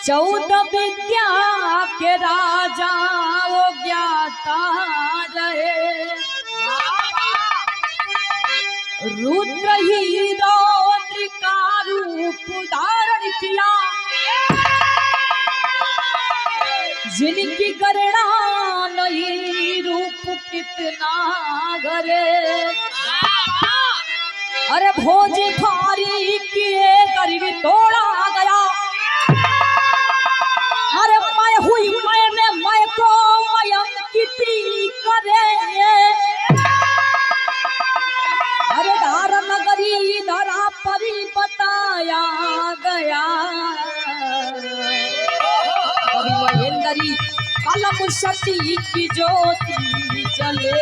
14 विद्या के राजा वो ज्ञाता रहे। रुद्र ही रौद्र का रूप धारण किया, जिनकी गणना नहीं रूप कितना गरे। अरे भोज भारी किए गरीब तोड़ा गया। अरे मैं हुई मैंने मैं को मयम कितनी करे। अरे धार नगरी धरा परी बताया गया। कभी महेंद्री कलम शक्ति की ज्योति जले।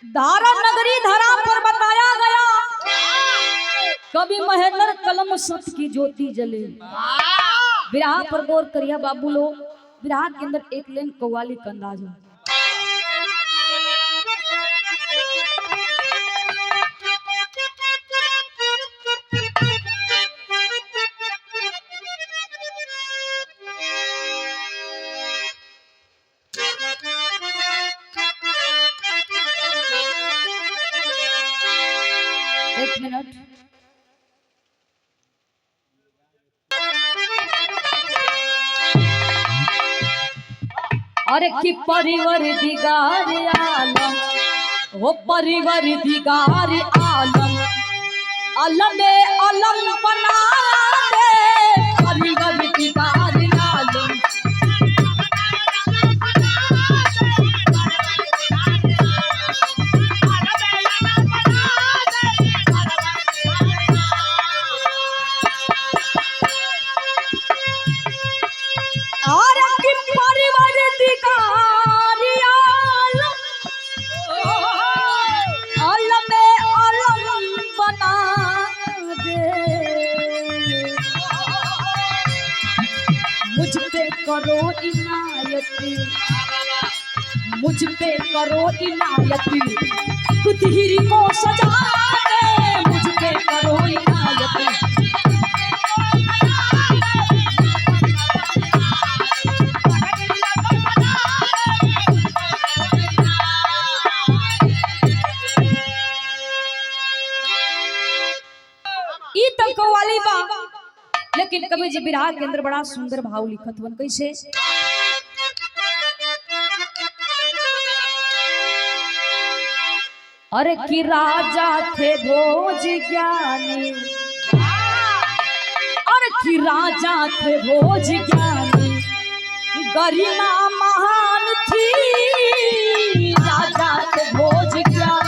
धारा नगरी धरा पर बताया गया। कभी महेंद्र कलम सत की ज्योति जले। विराह पर गौर करिया बाबू लोग। विराह के अंदर एक लाइन कव्वाली का अंदाज है। एक मिनट। अरे कि परिवर दिगार आलम, वो परिवर दिगार आलम, अलम अलम बना दे परिवर दिगार आलम। करो इनायती, मुझ पे करो इनायती, कुतिहिरी को सजा दे मुझ पे करो इनायती। ई तो कव्वाली बा, लेकिन कवि जी विराह के अंदर बड़ा सुंदर भाव लिखत वन। कैसे? अरे कि राजा थे भोज ज्ञानी, अरे कि राजा थे भोज ज्ञानी, गरिमा महान थी राजा थे भोज ज्ञानी।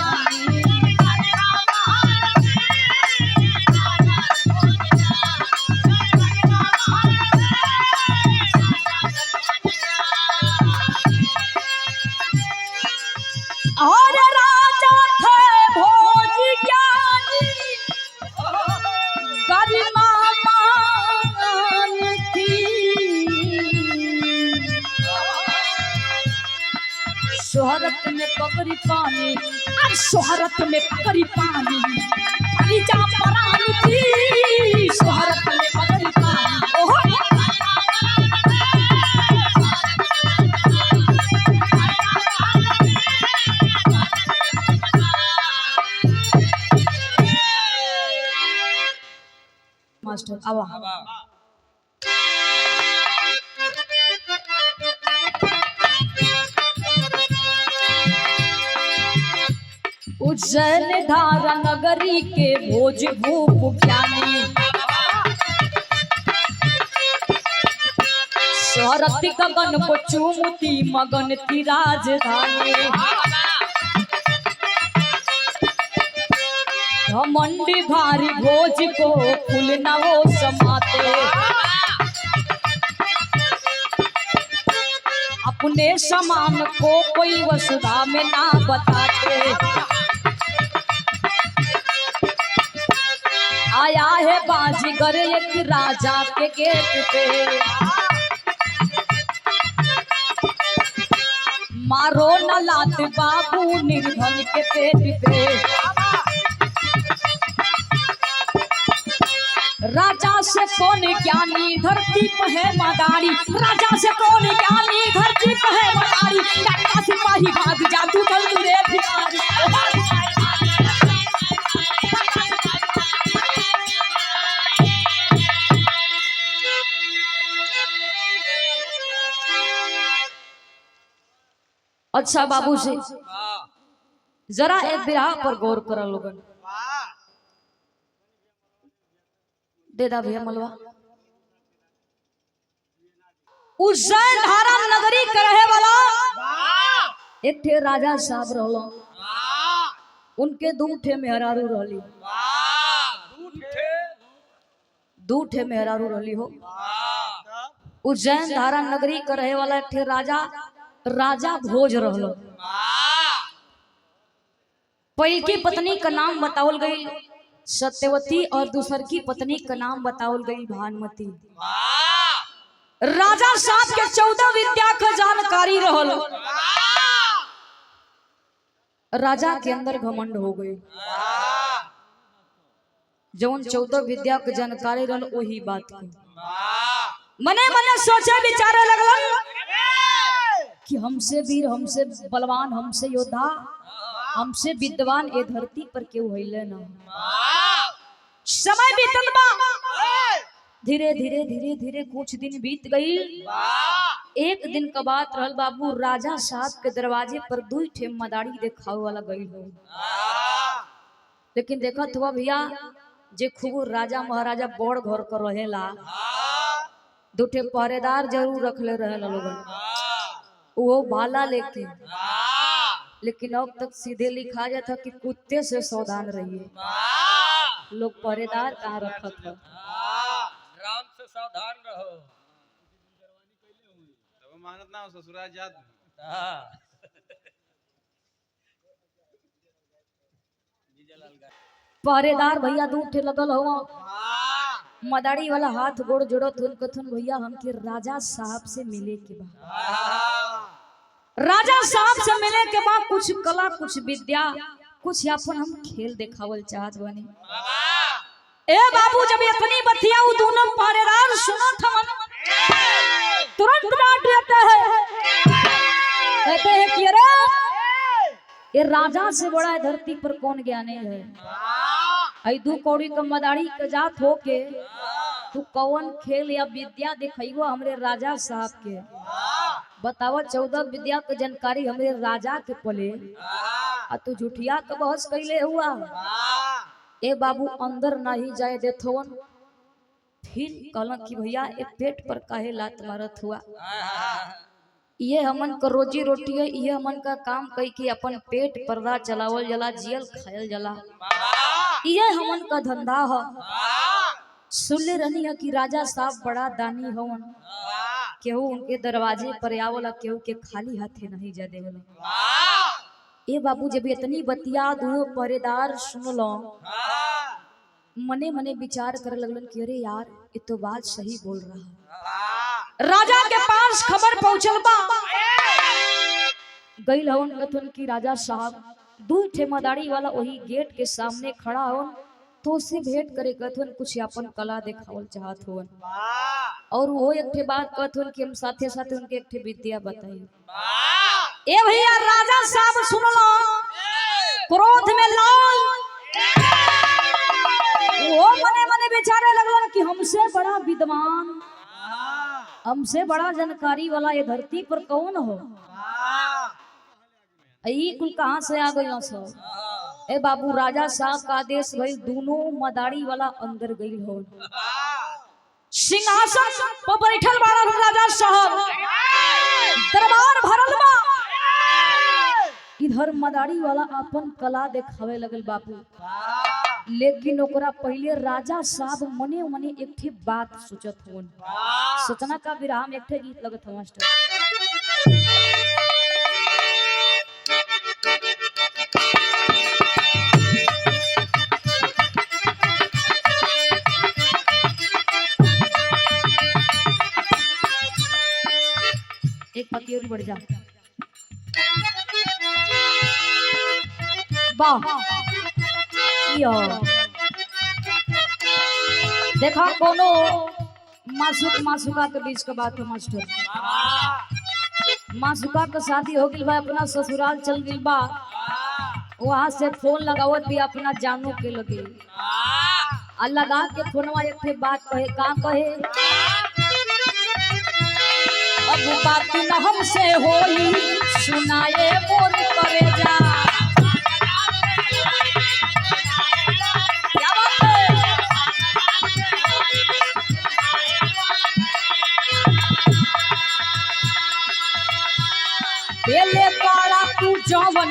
और राजा थे भोज ज्ञानी, गरिमा महान थी। शोहरत में पकड़ी पानी, शोहरत में पकड़ी पानी, पानी जा परान थी शोहरत में पकड़ी पानी। ओहो मास्टर आवा। उज्जैन धारा नगरी के भोज भूप ज्ञानी, शरत गगन को चूमती मगन थी राजधानी। घमंडी भारी भोज को फूल न वो समाते, अपने समान को कोई वसुधा में ना बताते। आया है बाजीगर एक राजा के गेट पे, मारो न लात बाबू निर्धन के पेट पे। राजा से कौन ज्ञानी धरती पर है मदारी, राजा से कौन ज्ञानी धरती पर है मदारी, डंडा सिपाही भाग जा तू चल रे भिखारी। अच्छा बाबू से जरा एक बिरहा पर गौर करा लोगन। देदा भैया मलवा। उज्जैन धारा नगरी के रहे वाला एक ठे राजा साहब रहलो, उनके दू ठे मेहरारू रहली, दू ठे मेहरारू रहली हो। उज्जैन धारा नगरी के रहे वाला एक ठे राजा भोज रहलो। पहल की पत्नी का नाम बतावल गई सत्यवती और दूसर की पत्नी का नाम बतावल गई भानुमती। राजा साहब के 14 विद्या का जानकारी रहल। राजा के अंदर घमंड हो गई, जौन 14 विद्या का जानकारी रहल वही बात को मने मने सोचे विचारे लगल कि हमसे वीर, हमसे बलवान, हमसे योद्धा, हमसे विद्वान ए धरती पर क्यों होइले ना। समय बीतल बा, धीरे धीरे धीरे धीरे कुछ दिन बीत गई। एक दिन का बात रहल बाबू, राजा साहब के दरवाजे पर 2 ठे मदारी देखावे वाला गई हो। लेकिन देखत हुआ भैया जे खूब राजा महाराजा बड़ घर कर रहेला, 2 ठे पहरेदार जरूर रखले रहे लोगन, वो भाला लेके। लेकिन अब तक सीधे लिखा जाता कि कुत्ते से सावधान रहिए। लोग पहरेदार कहाँ रखत है, राम से सावधान रहो। तब मानत ना ससुराल जात। पहरेदार भैया 2 ठे लगल हो। मदारी वाला हाथ गोड़ जोड़त हुन कथुन भैया हमके राजा साहब से मिले के बा। राजा साहब से मिले के बाद कुछ कला, कुछ विद्या, कुछ अपन हम खेल दिखावल चाहत बनी। ए बाबू जब इतनी बतिया वो दोनों पहरेदार सुनो थमन तुरंत डांट देते हैं, कहते हैं कि अरे ये राजा से बड़ा है धरती पर कौन ज्ञानी है। आई 2 कौड़ी का मदारी के जात हो के तू कौन खेल या विद्या दिखाइयो हमरे राजा साहब के। बतावा 14 विद्या के जानकारी हमरे राजा के पले, आ तू झूठिया का बहस कैले हुआ। ए बाबू अंदर नहीं जाए देथवन। फिर कहला कि भैया ए पेट पर काहे लात मारत हुआ। ये हमन का रोजी रोटी है, ये हमन का काम कई कि अपन पेट पर्दा चलावल जला, जियल खायल जला, ये हमन का धंधा है। सुनले रहनी है कि राजा साहब बड़ा दानी हवन, केहू उनके दरवाजे पर आवला, केहू के खाली हाथे नहीं जा देवला। ए बाबू जब इतनी बतिया दोनों पहरेदार सुनलो, मने मने विचार करे लगलन कि अरे यार ये तो बात सही बोल रहा है। राजा के पास खबर पहुंचल बा, गई हवन कथन की राजा साहब 2 ठे मदारी वाला वही गेट के सामने खड़ा हवन, तो उससे भेंट करे कथन कुछ अपन कला दिखावल चाहत हवन। और वो एक ठे बात कथन कि हम साथे साथे उनके एक ठे विद्या बताई। ए भैया राजा साहब सुनलो, क्रोध में लाल, वो मने मने बेचारे लगलन कि हमसे बड़ा विद्वान, हमसे बड़ा जानकारी वाला ये धरती पर कौन हो। ई कुल कहाँ से आ गई सब। ए बाबू राजा साहब का आदेश भई, दोनों मदारी वाला अंदर गई हो। सिंहासन पर बैठल बाड़ा राजा साहब, दरबार भरल बा। इधर मदारी वाला अपन कला दिखावे लगल बाबू। लेकिन ओकरा पहले राजा साहब मने मने एक ठे बात सोचत हुन। सोचना का विराम एक ठे गीत लगत हो मास्टर। एक पति और बढ़ जा। वाह यो देखा कोनो मासुका के बीच के बात है मास्टर। मासुका के शादी हो गई बा, अपना ससुराल चल गई बा, वहां से फोन लगावत भी अपना जानू के लगे आ लगा के फोनवा एक थे बात कहे का कहे अब बात न हमसे होई सुनाए मोर करे जा। क्या बात है? पहले पाड़ा तू जवन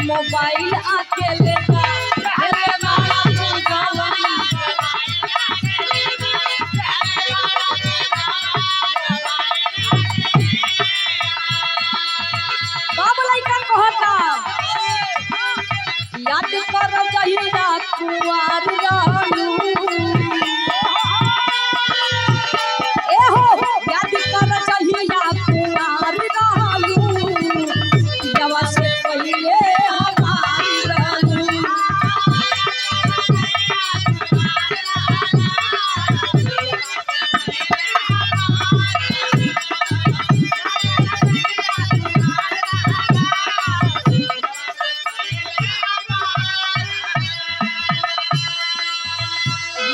मोबाइल आके लेगा, पहले पाड़ा तू जवन बाबा लइका कहता याद कर जहिया कुंवार रहलू ए हो याद कर जहिया कुंवार रहलू जवा से पहिले हमारी रहलू।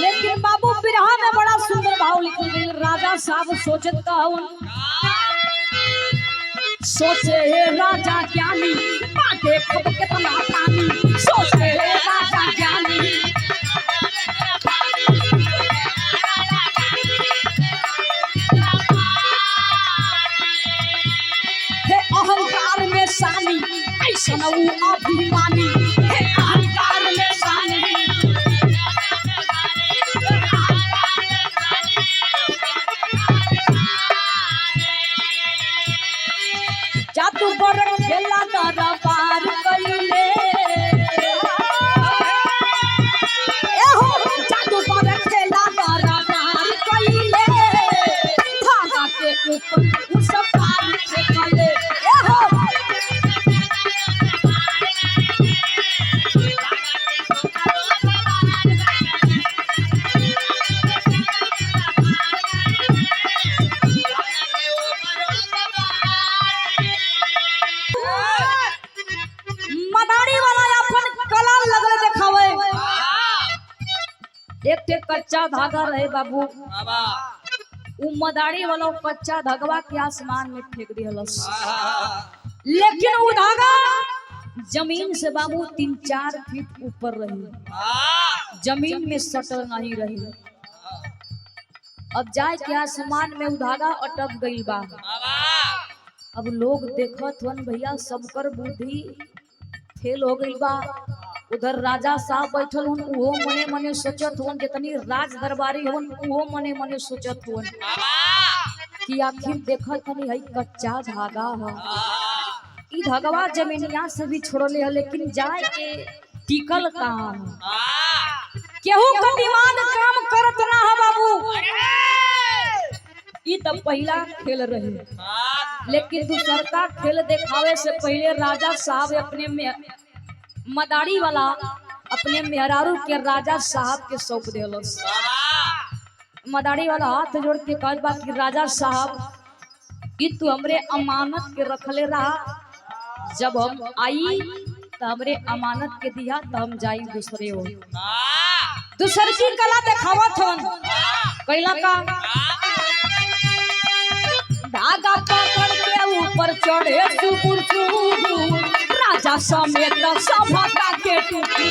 लेकिन बाबू बिरहा में बड़ा सुंदर भाव लिखल गई। राजा साहब सोचत कहूं सोचे राजा ज्ञानी बाटे खब कितना पानी, सोचे राजा ज्ञानी हे अहंकार में सानी ऐसा ऊ अभिमानी, हे अहंकार में सानी जादू बरक खेला दरबार कइले ए हो जादू बरक खेला दरबार कइले धागा के ऊपर उस पार से कले ए हो मदारी वाला अपन कला लगल देखावे। एक टे कच्चा धागा रहे बाबू, उ मदारी वाला कच्चा धागवा के आसमान में फेंक दिहलस, लेकिन उ धागा जमीन से बाबू 3-4 फीट ऊपर रही, जमीन में सटल नहीं रही। अब जाए के आसमान में उ धागा अटक गई बा। अब लोग देखत हन भैया सबकर बुद्धि फेल हो गई बा। उधर राजा साहब बैठल हन, उहो मने मने सोचत हन, जितनी राज दरबारी हन उहो मने मने सोचत हन कि आखिर देखत हन हई कच्चा धागा है, ई धागवा जमीनिया से भी छोड़ले है, लेकिन जाए के टिकल काम केहू का दिमाग काम करत ना है बाबू। ई तो पहला खेल रही, लेकिन दूसरका खेल दिखावे से पहले राजा साहब अपने मदारी वाला अपने मेहरारू के राजा साहब के सौंप देलस। मदारी वाला हाथ जोड़ के कहत बा कि राजा साहब ई तू हमरे अमानत के रखले रहा, जब हम आई तो हमरे अमानत के दिया तो हम जाई दूसरे हो। दूसर की कला दिखावत हन कैला का धागा पकड़ के ऊपर चढ़े सुपुर राजा समेत सभा के टूटू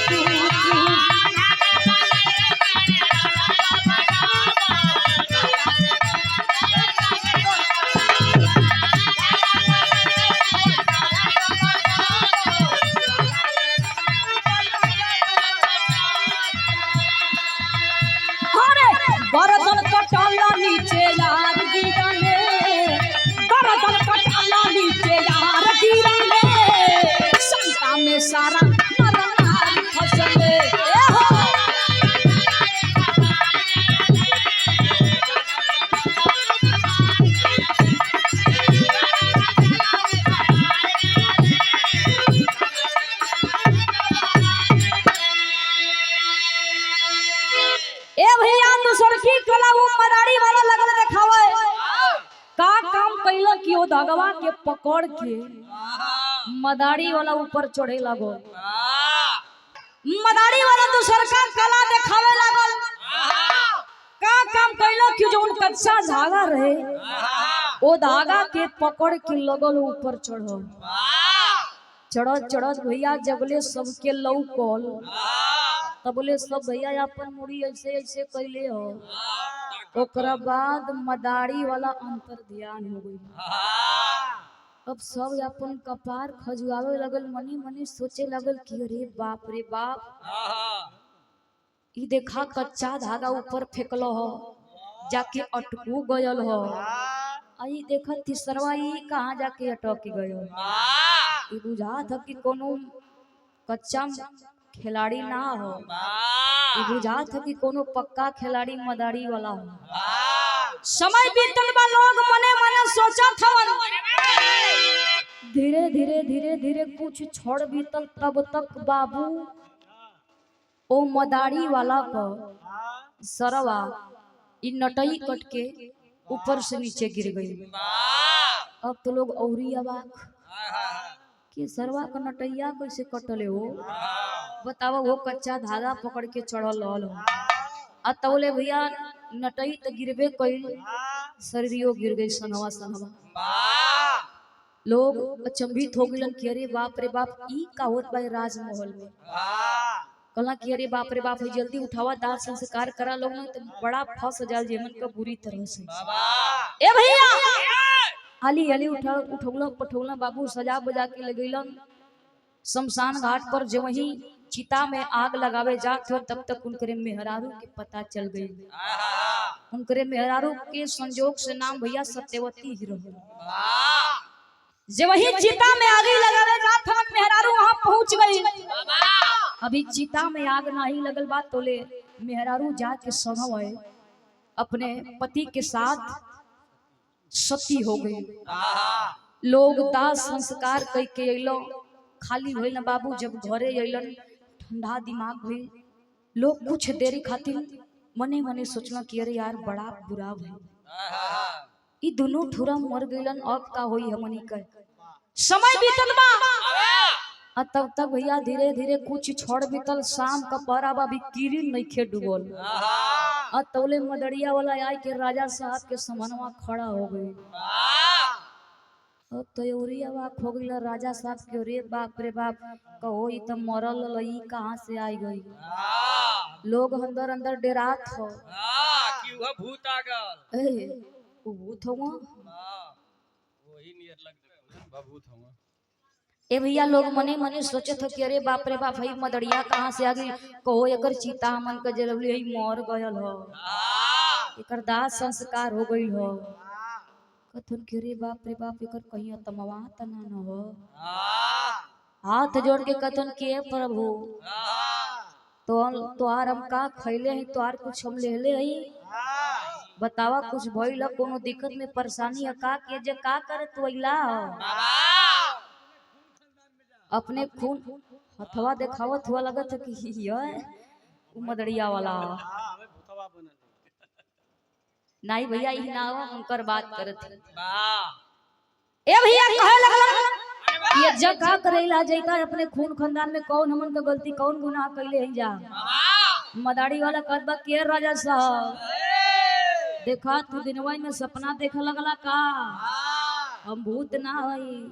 गर्दन कटाला नीचे यार गिरने, गर्दन कटाला नीचे यार गिरने, शंका में सारा नर नारी फसले। काम कैला कि ओ धागवा के पकड़ के मदारी वाला ऊपर चढ़े लागो। मदारी वाला दूसर का कला दिखावे लागल। का काम कैला कि जो कच्चा धागा रहे ओ धागा के पकड़ के लगल ऊपर चढ़ो। चढ़त चढ़त भैया जबले सबके लौकल तबले सब भैया अपन मुड़ी ऐसे ऐसे कैले हो। ओकरा बाद मदारी वाला अंतर ध्यान हो गई। अब सब अपन कपार खजुआवे लगल, मनी मनी सोचे लगल कि अरे बाप रे बाप, ई देखा कच्चा धागा ऊपर फेंकलो हो जाके अटकू गयल हो। आई देखा तीसरवा ई कहाँ जाके अटक गयो। ई बुझा था कि कोनो कच्चा खिलाड़ी ना हो, ई बुझा था कि कोनो पक्का खिलाड़ी मदारी वाला हो। समय बीतल बा, लोग मने मने सोचत हवन। धीरे धीरे धीरे धीरे कुछ छोड़ बीतल, तब तक बाबू ओ मदारी वाला को सरवा इ नटई कट के ऊपर से नीचे गिर गई। अब तो लोग औरी अबाक कि सरवा का नटैया कैसे कटले हो। बतावा वो कच्चा धागा पकड़ के चढ़ल हो। तौले भैया नटई तो गिरबे कइल, शरीरियो गिर गई सनवा सनवा। लोग अचंभित हो गइलन कि अरे बाप रे बाप, ई का होत बा राजमहल में। कहला कि अरे बाप रे बाप, जल्दी उठावा, दाह संस्कार करा। लोग ना तो बड़ा फंस जाल जेमन का बुरी तरह से। ए भैया हाली हाली उठौला पठौला बाबू सजा बजा के लगैलन। शमशान घाट पर जो वही चिता में आग लगावे जात हो, तब तक उनकरे मेहरारू के पता चल गई। उनकरे मेहरारू के संजोग से नाम भैया सत्यवती ही रहे। जो वही चिता में आग लगावे जात हो, मेहरारू वहां पहुंच गई। अभी चिता में आग नहीं लगल बात तोले मेहरारू जाके समय अपने पति के साथ सती हो गई। लोग दाह संस्कार कई के अइलो, खाली भइल ना बाबू। जब घरे अइलन ठंडा दिमाग भइल। लोग कुछ देरी खातिर मने मने सोचला कि अरे यार बड़ा बुरा भइल, ई दोनों ठुरा मर गइलन, अब का होई हमनी का। समय बीतल बा, तब तक भैया धीरे धीरे कुछ छोड़ बीतल। शाम का पहरा बा, भी किरिन नइखे डूबल। तौले मदरिया वाला आए के राजा साहब के समनवा खड़ा हो गई। अब तो औरी अवाक हो गई राजा साहब के। रे बाप रे बाप, कहो ई तो मरल लई कहाँ से आई गई। लोग अंदर अंदर डेरात हो कि वह भूत आ गल। ए वो भूत हो वही नियर लग भूत हो। ए भैया लोग मने मने सोचत हो कि अरे बाप रे बाप, भाई मदरिया कहाँ से आ गई। कहो एकर चिता हमन के जरूरी है मर गयल हो, एकर दाह संस्कार हो गई हो। कथन के रे बाप रे बाप, एकर कहीं तमवा तना न हो। हाथ जोड़ के कथन के प्रभु, तो तोहार हम का खैले हैं, तोहार कुछ हम लेले हई। बतावा कुछ भइल कोनो दिक्कत में परेशानी है का, के जे का करे तू अइला अपने खून हथवा देखावत हुआ लगत है कि ये मदरिया वाला नहीं भैया, ई ना उनकर बात करत है। ए भैया कहे लगलन ये जगह करेला जैका अपने खून खानदान में कौन हमन का गलती, कौन गुनाह कैले हैं जा। मदारी वाला कहबा के राजा साहब, देखा तू दिनवा में सपना देखे लगला का, हम भूत ना हई,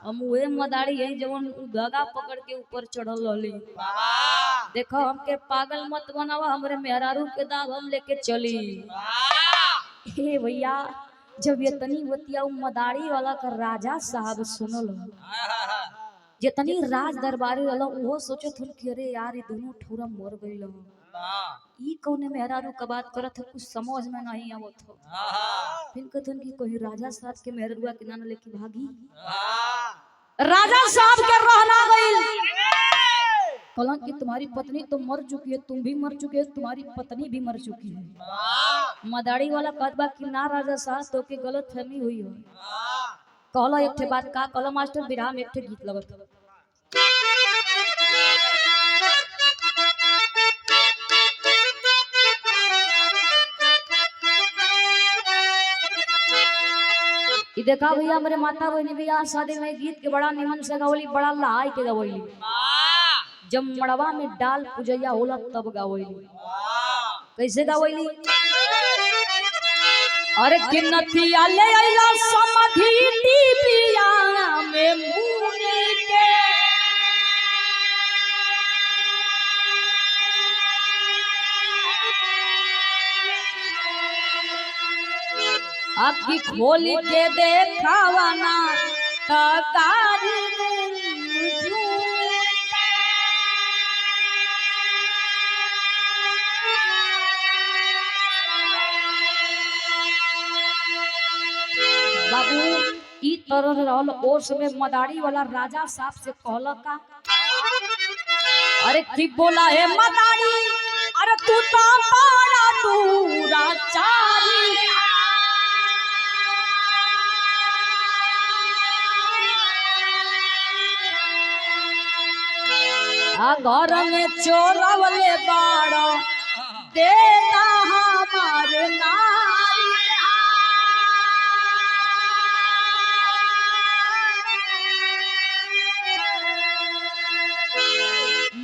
हम उहे मदारी है जवन धागा पकड़ के ऊपर चढ़ल रहली। देखो हमके पागल मत बनावा, हमरे मेहरारू के दाग हम लेके चली। हे भैया जब ये तनी बतिया मदारी वाला का राजा साहब सुनल, जितनी राज दरबारी वाला वो सोचत हन कि अरे यार ये दोनों ठुरा मर गइल, ई कौने मेहरारू का बात करत है, कुछ समझ में नहीं आवत हो। फिर कहतन कि कोई राजा साहब के मेहरुआ के नाना लेके भागी। राजा साहब के रहना गइल, कहला कि तुम्हारी पत्नी तो मर चुकी है, तुम भी मर चुके हो, तुम्हारी पत्नी भी मर चुकी है। मदारी वाला कहबा कि ना राजा साहब, तो के गलत फहमी हुई हो। कहला एक ठे बात का, कहला मास्टर बिरहा में एक ठे गीत लगत। ये देखा भैया हमारे माता बहनी बियाह शादी में गीत के बड़ा निमन से गवली, बड़ा लहाई के गवली। जब मड़वा में डाल पुजैया होला तब गवली। कैसे गवली? अरे किन्नतिया ले आइला समाधि टीपिया में मुनि के, आखी खोल के देखावाना तकारी बाबू ई तरह रहल। ओ समय मदारी वाला राजा साहब से कहला का, अरे की बोला है मदारी, अरे तू तो बड़ा दूराचारी, घर में चोरवले बाड़ा देता हमारे नारी।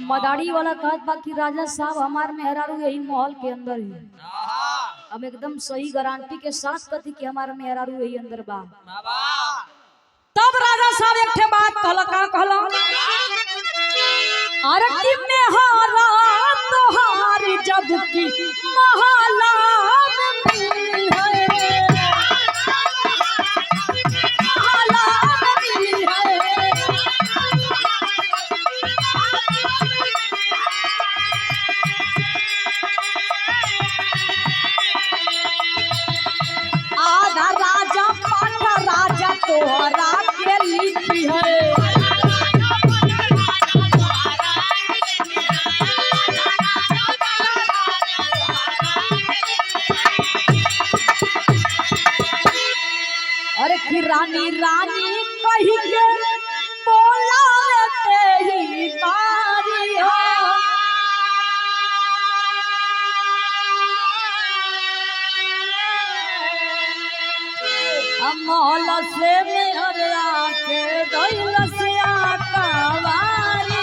मदारी वाला कहत बा कि राजा साहब हमार मेहरारू यही महल के अंदर है। अब एकदम सही गारंटी के साथ कथी कि हमार मेहरारू यही अंदर बा। तब राजा साहब एक ठे बात कहला का कहला, अरे कि मेहरा तोहार जब की महला में मिली है, महला में मिली है। आधा राजा पाठा राजा तोहरा के लिखी है। अरे कि रानी रानी कही के बोलाते ही बारी हो, अमोल से मेहरा के दैल से आकावारी।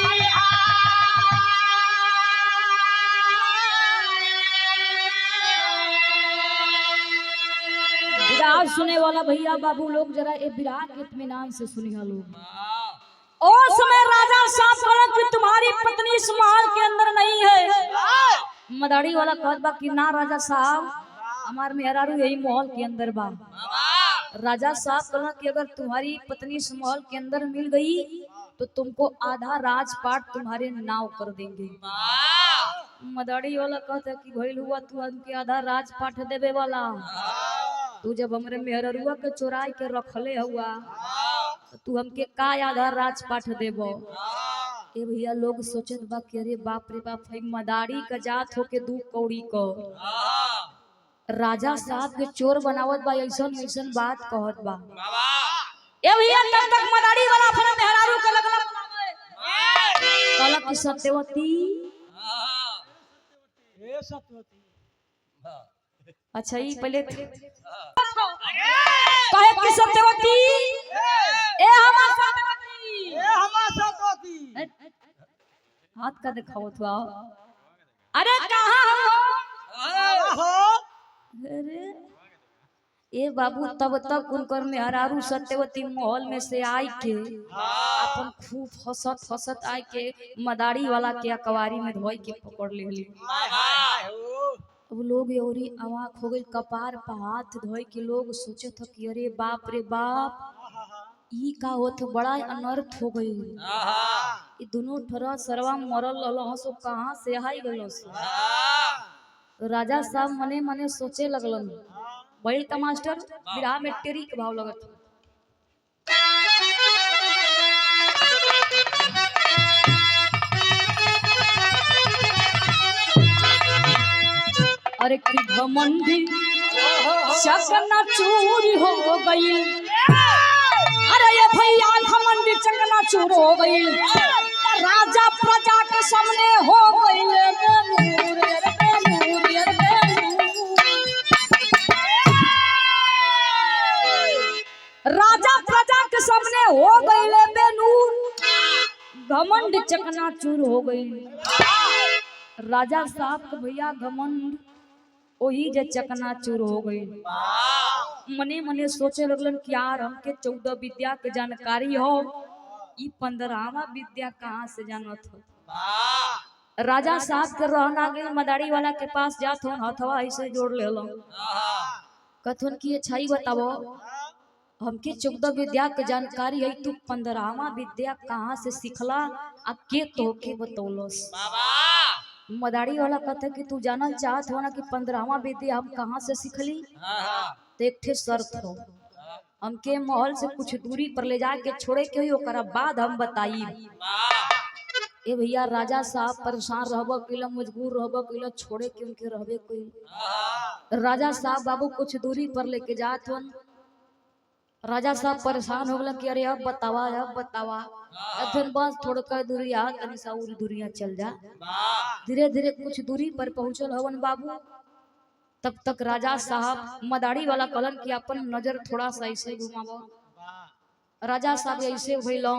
विराह सुने वाला भैया बाबू लोग जरा ये विराह के इत्मीनान से सुनिए लोग। ओ समय राजा साहब बोला कि तुम्हारी पत्नी इस महल के अंदर नहीं है। मदारी वाला कहत बा कि ना राजा साहब हमार मेहरारू यही महल के अंदर बा। राजा साहब कहला कि अगर तुम्हारी पत्नी इस महल के अंदर मिल गई तो तुमको आधा राजपाट तुम्हारे नाव कर देंगे। मदारी वाला कहता कि भइल हुआ तू हमके आधा राजपाट देवे वाला, तू जब हमरे मेहरुआ के चोराई के रखले हुआ तो तू हमके का आधा राजपाट देबो। ए भैया लोग सोचत बा कि अरे बाप रे बाप, है मदारी का जात हो के दू कौड़ी को राजा साहब के चोर बनावत बा, ऐसन ऐसन बात कहत बा। ए भैया तब तक मदारी वाला अपना मेहरारू के लगला कहला कि सत्यवती, ए सत्यवती, अच्छा ही पहले कहे कि सत्यवती, ए हमार सत्यवती, ए हमार सत्यवती, हाथ का दिखाओ तो। अरे कहाँ हो? अरे ए बाबू तब तक उनकर मेहरारू सत्यवती महल में से आई के अपन खूब हंसत हंसत आई के मदारी वाला के अकवारी में धोई के पकड़ लेली। अब लोग योरी अवाक हो गई, कपार पर हाथ धोई के लोग सोचे थे कि अरे बाप रे बाप ई का होत, बड़ा अनर्थ हो गई। ये दोनों ठरा सरवा मरल रहल सो कहाँ से आई गलो सो। तो राजा साहब मने मने सोचे लगलन, बैल का मास्टर विराह में टेरी के भाव लगत। अरे की घमंडी चकना चूरी हो गई, अरे ये भैया घमंडी चकना चूर हो गई, राजा प्रजा के सामने हो गई बेनूर बेनूर बेनूर। राजा प्रजा के सामने हो गईले बेनूर, घमंड चकनाचूर हो गई। राजा साहब के भैया घमंड वही जे चकनाचूर हो गई। मने मने सोचे लगलन कि यार हमके 14 विद्या के जानकारी हो, ई 15वां विद्या कहाँ से जानत हो। राजा साहब के रहना गई मदारी वाला के पास जात हो, हथवा ऐसे जोड़ लेलो, कथन की अच्छाई बताओ हमके 14 विद्या के जानकारी है, तू 15वां विद्या कहाँ से सीखला आ के तोके बतौलस। मदारी वाला कहता कि तू जानल चाहत हो ना कि 15वां विद्या हम कहाँ से सीखली। तो एक ठे शर्त हो, हमके महल से कुछ दूरी पर ले जाके छोड़े के हुई, ओकरा बाद हम बताई। ए भैया राजा साहब परेशान रहबो कइला, मजबूर रहबो कइला, छोड़े के उनके रहबे कोई। राजा साहब बाबू कुछ दूरी पर लेके जात हन। राजा साहब परेशान हो गए कि अरे अब बतावा अब बतावा। फिर बस थोड़ा दूरी आ तनी सा और दूरियां चल जा। धीरे धीरे कुछ दूरी पर पहुंचल हवन बाबू। तब तक राजा साहब मदारी वाला कलन की अपन नजर थोड़ा सा ऐसे घुमावो। राजा साहब ऐसे भइलो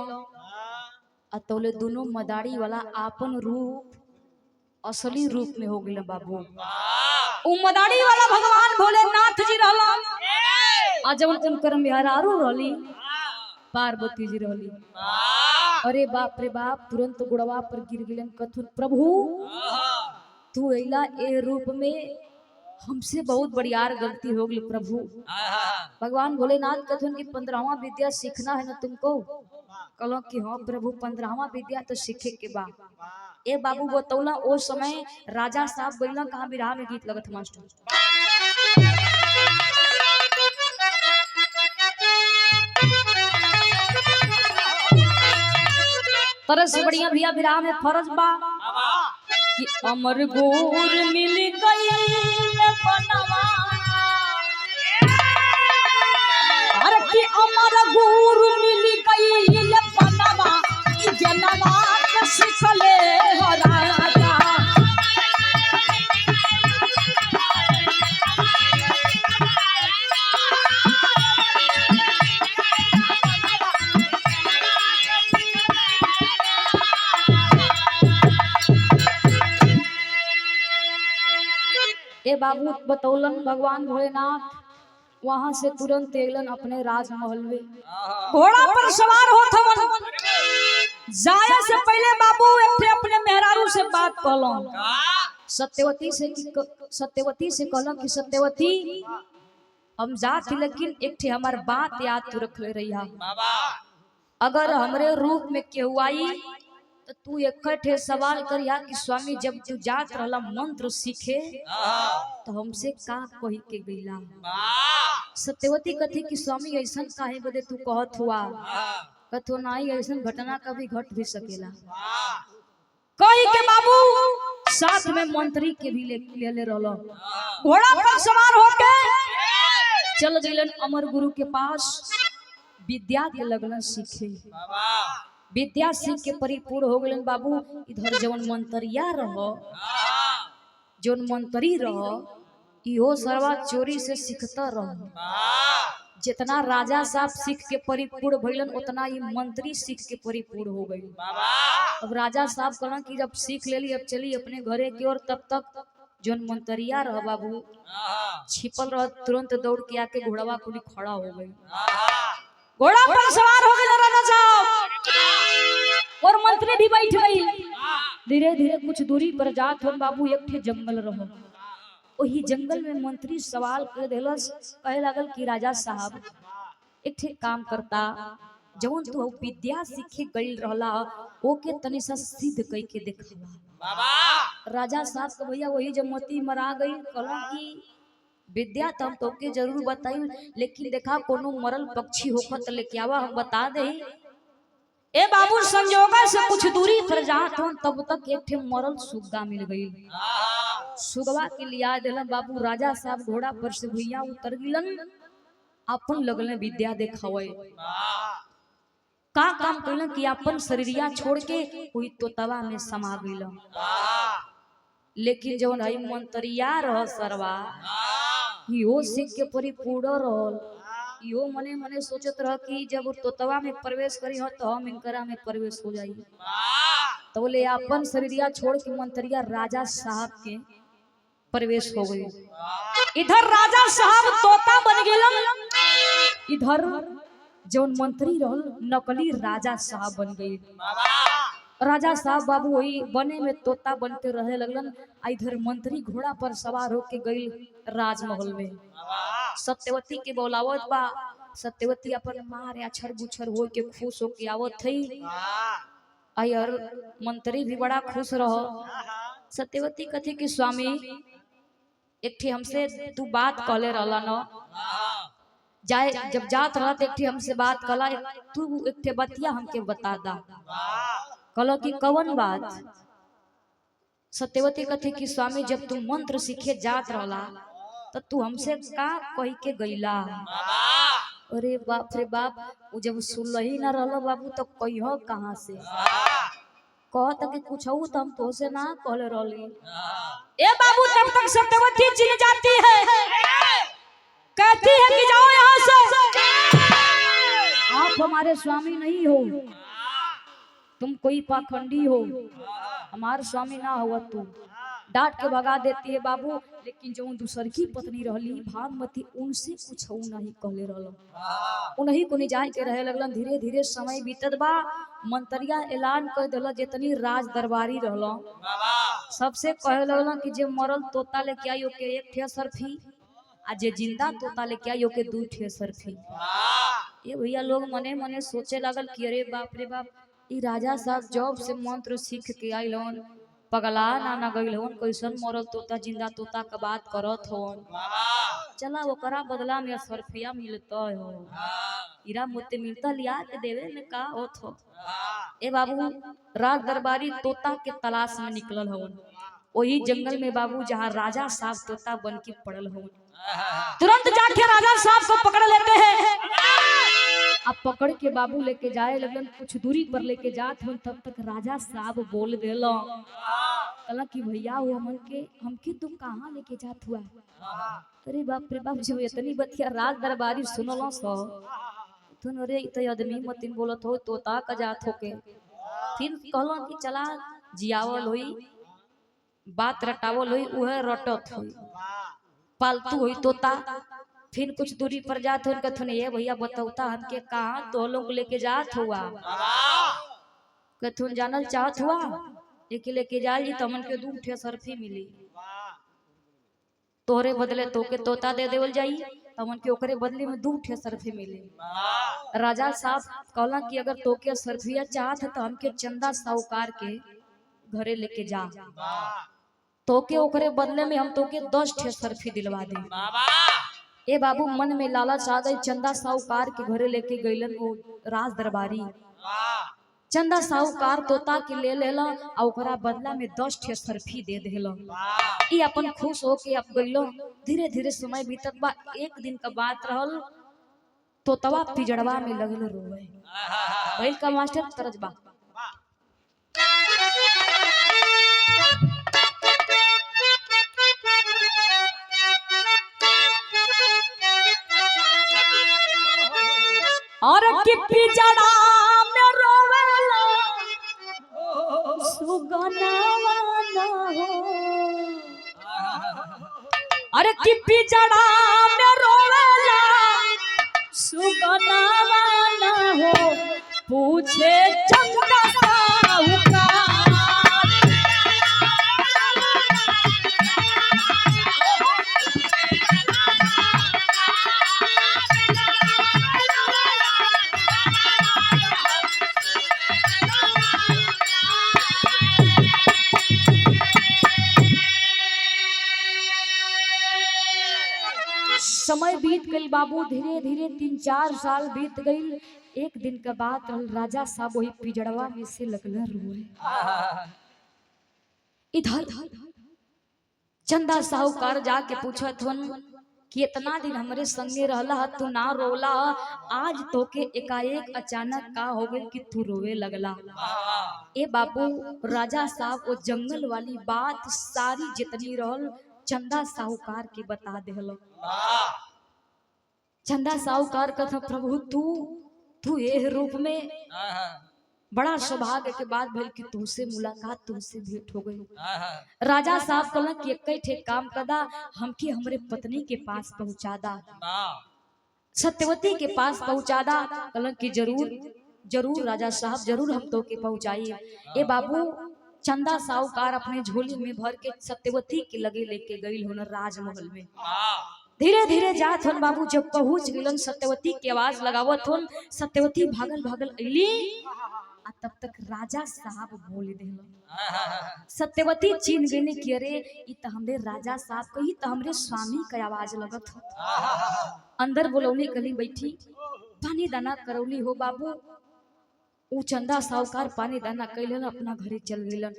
अतौले दोनों मदारी वाला आपन रूप असली रूप में हो गए बाबू। उ मदारी वाला भगवान भोलेनाथ जी रहला, आ जब उनकर मेहरारू रहली पार्वती जी रहली। अरे बाप रे बाप, तुरंत गुड़वा पर गिर गिलन कथुन प्रभु तू अइला ए रूप में, हमसे बहुत बड़ियार गलती हो गई प्रभु। भगवान भोलेनाथ कथुन की 15वां विद्या सीखना है ना तुमको। कलो कि हाँ प्रभु 15वां विद्या तो सीखे के बा। ए बाबू बतौला ओ समय राजा साहब गइला कहाँ बिरहा में गीत लगत मास्टर। तरह से बढ़िया भैया विराह में फर्ज बा कि अमर गोर मिल गई बनवा, अरे कि अमर गोर मिल गई बनवा, ई जनवा के सिखले हो राजा। ए बाबू बतौलन भगवान भोलेनाथ वहां से तुरंत एलन अपने राजमहल में, घोड़ा पर सवार होत हवन। जाए से पहले बाबू एक अपने मेहरारू से बात कहलो, सत्यवती से कहलो कि सत्यवती हम जात लेकिन एक ठे हमार बात याद तू रख ले रही। अगर हमरे रूप में केहू आई तो तू एक ठे सवाल करिया कि स्वामी जब तू जात रहला मंत्र सीखे तो हमसे का कही के गईला। सत्यवती कथी कि स्वामी ऐसा काहे बदे तू कहत हुआ। कथो नहीं ऐसा घटना कभी घट भी सकेला। कही के बाबू साथ में मंत्री के भी ले रहलो, घोड़ा पर सवार होके चल गइलन अमर गुरु के पास, विद्या के लगलन सीखे। विद्या सीख के परिपूर्ण हो गए बाबू। इधर जवन मंत्रिया रहो, जवन मंत्री रहो, इहो सर्वा चोरी से सीखता रहो। जितना राजा साहब सीख के परिपूर्ण भइलन उतना ही मंत्री सीख के परिपूर्ण हो गई। अब राजा साहब कहना कि जब सीख लेली अब चली अपने घरे की ओर। तब तक जवन मंत्रिया रह बाबू छिपल रह तुरंत दौड़ के आके घोड़वा कुली खड़ा हो गई। घोड़ा पर सवार हो गए राजा साहब और मंत्री भी बैठ गई। धीरे धीरे कुछ दूरी पर जात हो बाबू एक ठे जंगल रहो। वही जंगल में मंत्री सवाल कर देलस, कहे लागल कि राजा साहब एक ठे काम करता, जवन तू विद्या सीखे गई रहला ओके तनी सा सिद्ध कई के देखला। राजा साहब के भैया वही जब मोती मरा गई कहला कि विद्या तो हम तोके जरूर बताई, लेकिन देखा कोनो मरल पक्षी होकर लेके आवा हम बता दे। ए बाबू संजोगा से कुछ दूरी पर जात हो तब तक एक ठे मरल सुग्गा मिल गई। सुगवा के लिया दिलन बाबू। राजा साहब घोड़ा पर से भैया उतर गिलन, अपन लगले विद्या देखावे। का काम कइलन कि अपन शरीरिया छोड़ के कोई तोतवा में समा गइलन। लेकिन जवन हई मंत्रिया रह सरवा इहो सीख के परिपूर्ण रहल। यो मने मने सोचत रह कि जब वो तोतवा में प्रवेश करी हो तो हम इनकरा में प्रवेश हो जाई। तो बोले अपन शरीरिया छोड़ के मंत्रिया राजा साहब के प्रवेश हो गई। इधर राजा साहब तोता बन गेलन, इधर जौन मंत्री रहल नकली राजा साहब बन गई। राजा साहब बाबू वही बने में तोता बनते रहे लगलन। इधर मंत्री घोड़ा पर सवार होके गई राजमहल में। सत्यवती के बोलावत बा, सत्यवती अपन मारे अछर गुछर हो के खुश होके आवत थी। और मंत्री भी बड़ा खुश रहो। सत्यवती कथी कि स्वामी एक ठे हमसे तू बात कहले रहला न, जाए जब जात रहा एक ठे हमसे बात कला, तू एक ठे बतिया हमके बता दा। कहलो कि कवन बात? सत्यवती कथी कि स्वामी जब तू मंत्र सीखे जात रहला तो तू हमसे का कही के गईला? अरे बाप रे बाप, वो जब सुन ही ना रहलो बाबू तो कहियो कहाँ से कह तक कुछ हो तो हम तो से ना कहले रहली। ए बाबू तब तक सत्यवती चिल जाती है, कहती है कि जाओ यहाँ से, आप हमारे स्वामी नहीं हो, तुम कोई पाखंडी हो, हमारे स्वामी ना हुआ। तू डांट के भगा देती है बाबू। लेकिन जो दूसर की पत्नी रहली भानुमती उनसे कुछ नहीं कहले रहल, उन्हीं को निजाय के रहे लगलन। धीरे धीरे समय बीतत बा। मंत्रिया ऐलान कर दिल जितनी राज दरबारी रहल सबसे कहे लगलन कि जे मरल तोता लेके आई ओके एक ठे सरफी, आ जे जिंदा तोता लेके आई ओके 2 ठे सरफी। ये भैया लोग मने मने सोचे लगल कि अरे बाप रे बाप, ई राजा साहब जब से मंत्र सीख के आइल हन पगला ना गइल हन, कैसन मरल तोता जिंदा तोता का बात करत हन। चला ओकरा बदला में सरफिया मिलता हो, हीरा मोती मिलता लिया के देवे में का होत हो। ए बाबू राज दरबारी तोता के तलाश में निकलल हवन। वही जंगल में बाबू जहाँ राजा साहब तोता बन के पड़ल हवन। तुरंत जाके राजा साहब को पकड़ लेते हैं। अब पकड़ के बाबू लेके जाए लगन, कुछ दूरी पर लेके जात हन तब तक राजा साहब बोल देलो, कहला कि भैया वो हमके तुम कहाँ लेके जात हुआ? अरे बाप रे बाप, जब इतनी बतिया राज दरबारी सुनलो सो तुन अरे इत आदमी मतिन बोलत हो तोता का जात होके। फिर कहलो कि चला जियावल होई, बात रटावल होई, उहे रटत होई, पालतू होई तोता। फिर कुछ दूरी पर जात हो कथुन ये भैया बताऊता हमके कहाँ तो लोग लेके जात हुआ? कथुन जानल चाहत हुआ एक लेके जाई तो हमन के 2 ठे सरफी मिली, तोहरे बदले तोके तोता दे देवल जाई तो हमन के ओकरे बदले में 2 ठे सरफी मिली। राजा साहब कहला कि अगर तोके सरफिया चाहत है तो हमके चंदा साहूकार के घरे लेके जा, तोके ओकरे बदले में हम तोके 10 ठे सरफी दिलवा दे। ए बाबू मन में लालच आ गई, चंदा साहूकार के घरे लेके गईलन वो राज दरबारी। चंदा साहूकार तोता के ले लेला और ओकरा बदला में 10 ठे सरफी दे देला। ई अपन खुश होके अब गईलो। धीरे धीरे समय बीतत बा। एक दिन का बात रहल, तोतवा पिजड़वा में लगल रोए। बैल का मास्टर तरज बा। और कि पिजड़ा में रोवेला सुगनावा ना हो, अरे कि पिजड़ा में रोवेला सुगनावा ना हो, पूछे चंदा साहूकार। समय बीत गई बाबू, धीरे धीरे 3-4 साल बीत गई। एक दिन का बात राजा साहब वही पिजड़वा में से लगल रोए। इधर चंदा साहूकार जाके पूछत हन कि इतना दिन हमरे संगे रहला तू ना रोला, आज तोके एकाएक अचानक का हो गई कि तू रोवे लगला? ए बाबू राजा साहब वो जंगल वाली बात सारी जितनी रहल चंदा साहूकार के बता देहलो। चंदा साहूकार कथा प्रभु तू ये रूप में बड़ा सौभाग्य के बाद भइल कि तुमसे मुलाकात तुमसे भेंट हो गई। राजा साहब कहला कि एक ठे काम कदा हमके हमरे पत्नी के पास पहुंचा दा, सत्यवती के पास पहुंचा दा। कहला कि जरूर जरूर राजा साहब जरूर हम तो के पहुंचाइए। ए बाबू चंदा साहूकार अपने झोली में भर के सत्यवती के लगे लेके गई होन राजमहल में। धीरे धीरे जात हन बाबू, जब पहुंच गइलन सत्यवती के आवाज लगावत हन, सत्यवती भागल भागल अइली। आ तब तक राजा साहब बोल देलन। सत्यवती चीन गई कि अरे ई त हमरे राजा साहब कही त हमरे स्वामी के आवाज लगत हो। अंदर बोलौली कली बैठी पानी दाना करौली हो बाबू। ऊ चंदा साहूकार पानी दाना कैलन अपना घरे चल गइलन।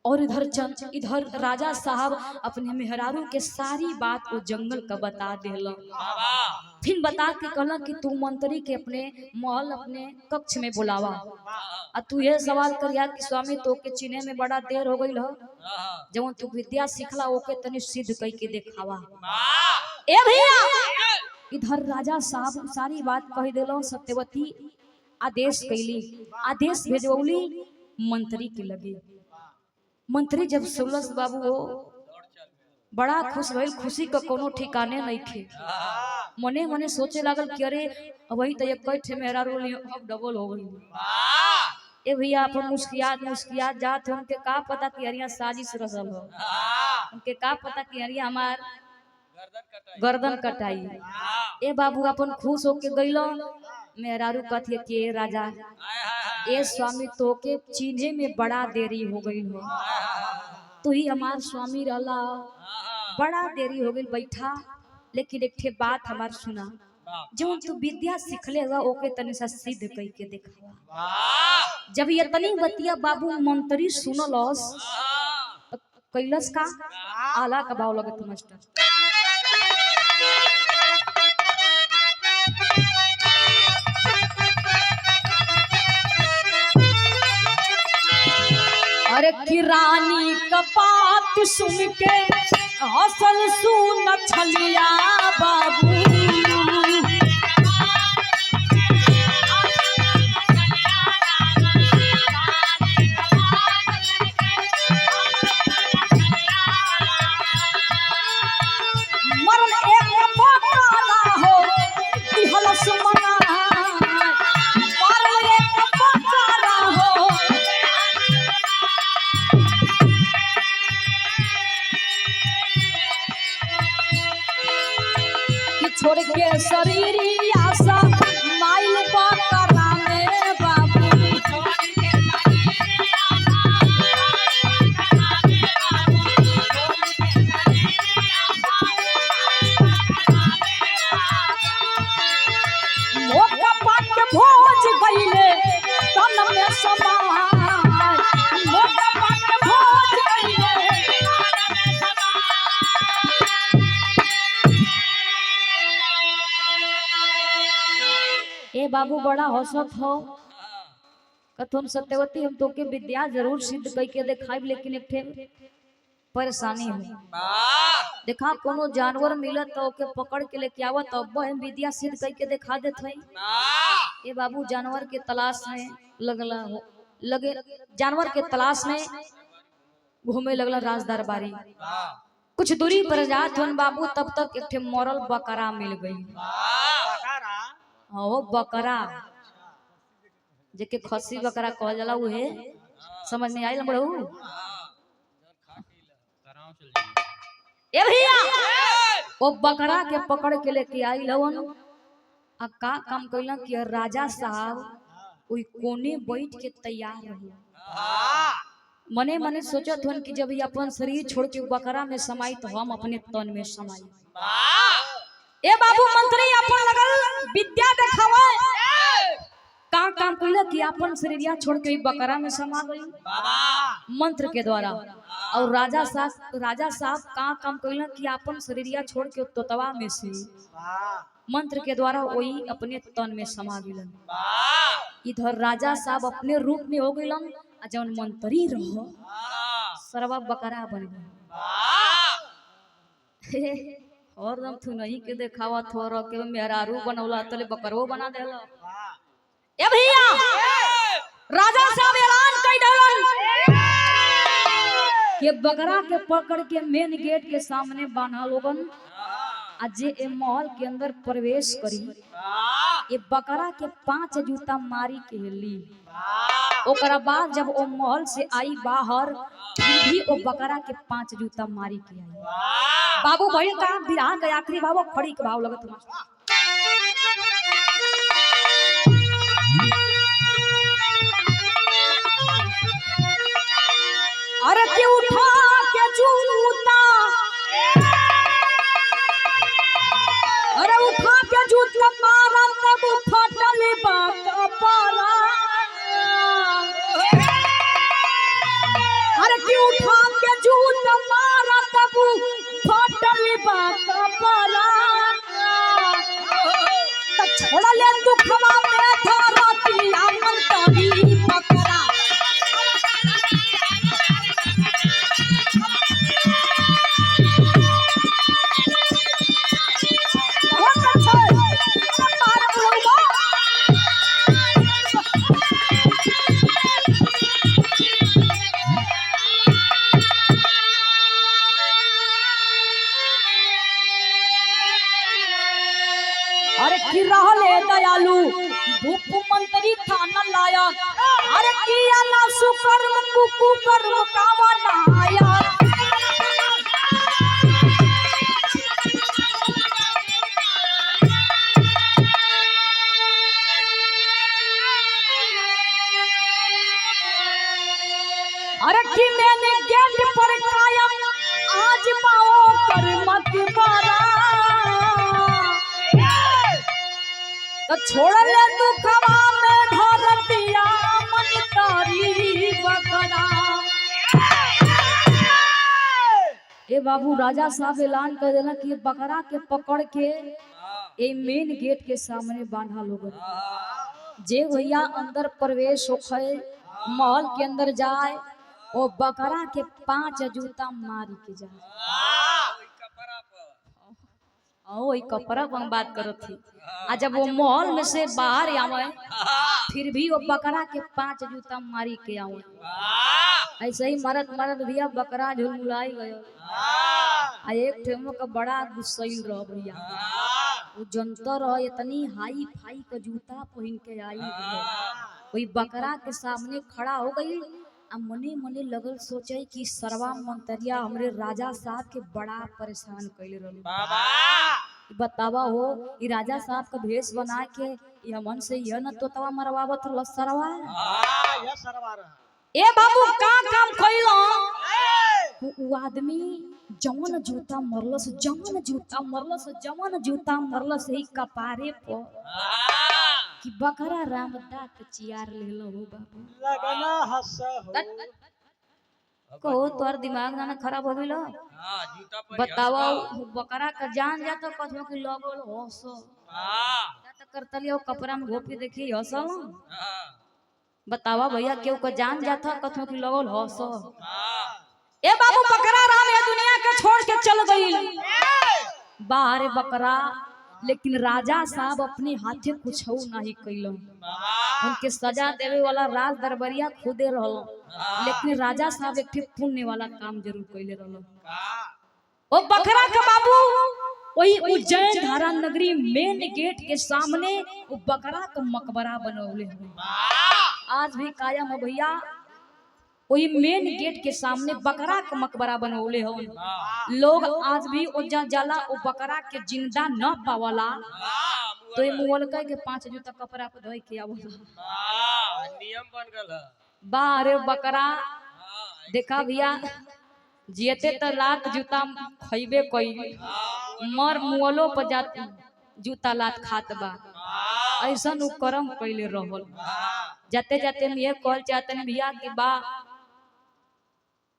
और इधर राजा साहब अपने मेहरारू के सारी बात को जंगल का बता देलन। फिर बता के कहला कि तू मंत्री के अपने महल अपने कक्ष में बुलावा आ तू ये सवाल करिया कि स्वामी तो के चिन्हे में बड़ा देर हो गइल हो, जब तू विद्या सीखला ओके तनी सिद्ध कई के दिखावा। ए भैया इधर राजा साहब सारी बात कह देलो। सत्यवती आदेश कैली, आदेश भेजवली मंत्री के लगे। मंत्री जब सुनलस बाबू वो बड़ा खुश भइल, खुशी का कोनो ठिकाने नहीं थे। मने मने सोचे लागल कि अरे वही तो एक ठे मेहरारू अब डबल हो गई। ए भैया अपन मुस्कियात जात उनके का पता कि अरिया साजिश रसल हो, उनके का पता कि अरिया हमार गर्दन कटाई। ए बाबू अपन खुश होके गइलो। मेहरारू कथिए कि राजा ए स्वामी तो के चीन्हे में बड़ा देरी हो गई हो, तू ही हमार स्वामी रहला, बड़ा देरी हो गई बैठा। लेकिन एक ठे बात हमार सुना, जो तू विद्या सीखले हुआ ओके तनी सा सिद्ध कई के दिखावा। जब ये तनी बतिया बाबू मंत्री सुनलस कैलस का आला का भाव लगत मास्टर। अरे कि रानी का बात सुन के हसल सुन छलिया बाबू। मरल एक पकारा हो हलस मना, मरल एक पकारा हो। छोड़ के शरीर आशा माइल बकरा में बाबू। मोटा पाट के भोज गइले तन में समाय, मोटा पाट के भोज गइले। ए बाबू बड़ा हौसत हो कथुन सत्यवती हम तो के विद्या जरूर सिद्ध कई के दिखाई, लेकिन एक ठे परेशानी है। देखा कोनो जानवर मिलत तो ओके पकड़ के लेके आवत तब हम विद्या सिद्ध कई के दिखा देत हई। ए बाबू जानवर के तलाश में लगला हो लगे, जानवर के तलाश में घूमे लगला राज दरबारी। कुछ दूरी पर जात हन बाबू, तब तक एक ठे मरल बकरा मिल गई। हो बकरा जेके खस्सी बकरा कहल जाला उहे समझ में आइल बड़ू। ए भैया वो बकरा के पकड़ के लेके आई लवन। आ का काम कइला कि राजा साहब ओई कोने बैठ के तैयार रहे। मने मने सोचत हन कि जब ये अपन शरीर छोड़ के बकरा में समाई तो हम अपने तन में समाई। ए बाबू मंत्री अपन लगल विद्या दिखावा, का काम कइला कि अपन शरीरिया छोड़ के बकरा में समा गई मंत्र के द्वारा। और राजा साहब का काम कइला कि अपन शरीरिया छोड़ के तोतवा में से मंत्र के द्वारा वही अपने तन में समा गइलन। इधर राजा साहब अपने रूप में हो गइलन, आ जौन मंत्री रहो सरवा बकरा बन गए। और दम तू नहीं के देखावा थोड़ा के मेहरारू बनौला तले बकरो बना देला ए भैया राजा साहब ऐलान कर देलन कि बकरा के पकड़ के मेन गेट के सामने बांधा लोगन आज ए महल के अंदर प्रवेश करी ये बकरा के 5 जूता मारी के ली ओकरा बाद जब ओ महल से आई बाहर फिर भी ओ बकरा के 5 जूता मारी के आई बाबू भइल का बिरहा के आखिरी बाबू खड़ी के भाव लगत मास्टर अरे के उठा के जूता अरे उठा के जूता मारा तब फटल बा कपड़ा अरे के उठा के जूता मारा तब फटल बा कपड़ा त छोड़ ले दुखवा में धरतिया मन तरी बकरा अरे की रहले दयालु भूप मंत्री थाना लाया अरे किया ना सुकर्म कुकर्म कावा ना आया अरे कि मैंने गेट पर कायम आज पाओ कर्म की बारा तो छोड़ ले तू खवा में धरतिया मन तारी बकरा ए बाबू राजा साहब ऐलान कर देना कि बकरा के पकड़ के ए मेन गेट के सामने बांधा लोगन जे भैया अंदर प्रवेश होखे महल के अंदर जाए ओ बकरा के 5 जूता मारी के जाए वही कपड़ा पर बात करो थी आ जब वो महल में से बाहर आवे फिर भी वो बकरा के 5 जूता मारी के आवे ऐसे ही मरद मरद भैया बकरा झुलमुलाई गयो आ एक ठेमो का बड़ा गुस्सैल रह भैया वो जंतर रह इतनी हाई फाई का जूता पहन के आई वही बकरा के सामने खड़ा हो गई आ मने मने लगल सोचे कि सरवा मंतरिया हमरे राजा साहब के बड़ा परेशान कैले रहले बतावा हो ई राजा साहब का भेष बना के ई हमन से यह न तो तवा मरवावत रह सरवा ये सरवा रहा ए बाबू का काम कइलो वो आदमी जवन जूता मरलस ही कपारे पर कि बकरा रामदात चियार लेलो हो बाबू लगना हंस हो कहो तोर दिमाग ना खराब हो गइलो हां जूता पर बतावा बकरा का जान जा तो कथो कि लगल हंसो हां त करतलियो कपड़ा में घोपी देखी हंसो हां बतावा भैया केहू का जान जाता कथो कि लगल हंसो हां ए बाबू बकरा राम ये दुनिया के छोड़ के चल गई बाहर बकरा लेकिन राजा साहब अपने हाथे कुछ नहीं कैलो उनके सजा देवे वाला राज दरबारिया खुदे रहलो लेकिन राजा साहब एक पुण्य वाला काम जरूर कैले रहलो ओ बकरा का बाबू वही उज्जैन धारा नगरी मेन गेट के सामने वो बकरा का मकबरा बनौले आज भी कायम है भैया वही मेन गेट के सामने बकरा का मकबरा बनौले हो लोग आज भी ओजा जाला ओ बकरा के जिंदा न पावला तो ये मुअलका के 5 जूता कपड़ा पे धोई के आवला नियम बन गल बारे बकरा देखा भैया जियते त लात जूता खइबे कई मर मुअलो पर जा जूता लात खात बा ऐसन उ करम कइले रहल जाते जाते में ये कहल चाहते हैं भैया कि बा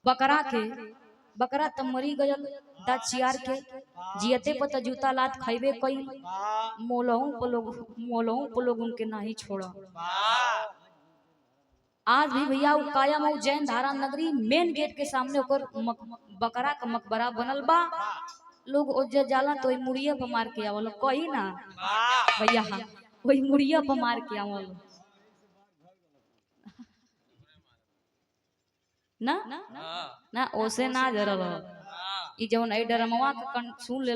बकरा त मरी गयल दांत चियार के जियते पर त जूता लात खइबे कई मोलहू पर लोग उनके नहीं छोड़ा आज भी भैया उ कायम उज्जैन धारा नगरी मेन गेट के सामने ओकर बकरा का मकबरा बनल बा लोग ओजे जाला तो मुड़िया पर मार के आवल कही ना वाह भैया वही मुड़िया पर मार के आवल ना हाँ ना ओसे ना जरल हाँ ई जवन ए डरमवा के कन सुन ले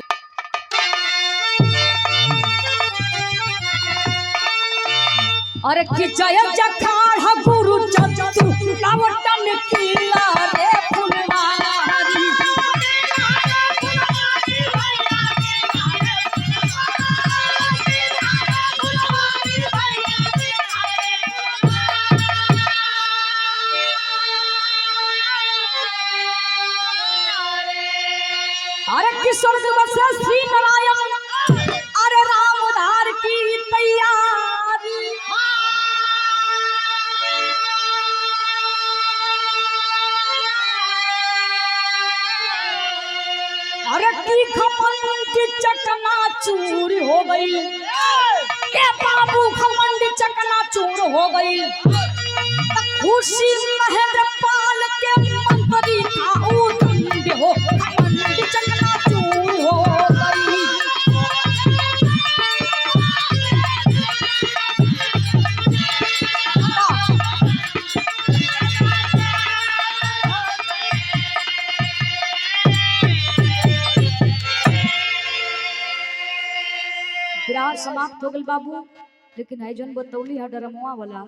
अरे कि जय जखाड़ गुरु जतु लवटन किला रे फुलवारी अरे कि स्वर्ग बसे श्री नारायण अरे राम उधार की तैयारी अरे की खमंड चकना चूर हो गई के बाबू खमंड चकना चूर हो गई खुशी महेंद्र पाल के मंत्री था उठंड हो खमंड चकना चूर हो गई विराट समाप्त हो गल बाबू लेकिन है जन बतौली है डरमुआ वाला